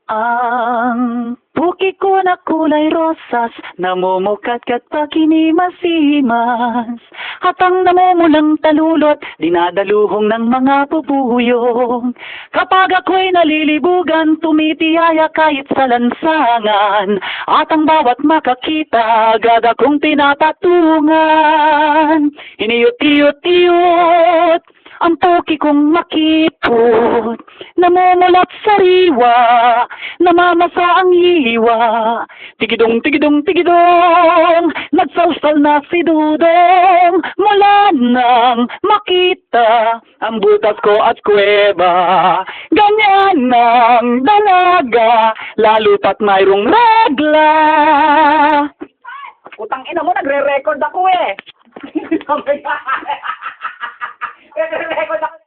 Ang buki ko na kulay rosas, namumukat-kat pa kinimasimas. At ang namumulang talulot, dinadaluhong ng mga pupuyong. Kapag ako'y nalilibugan, tumitiyaya kahit sa lansangan. At ang bawat makakita, agad akong tinapatungan. Iniyot-iyot-iyot, ang puki kong makipot, namumulat sariwa, namamasa ang hiwa. Tigidong, tigidong, tigidong, nagsawsal na si Dudong, mula nang makita ang butas ko at kuweba. Ganyan ang dalaga, lalo pat mayroong regla. Utang ina mo, nagre-record ako eh. Nagre-record ako.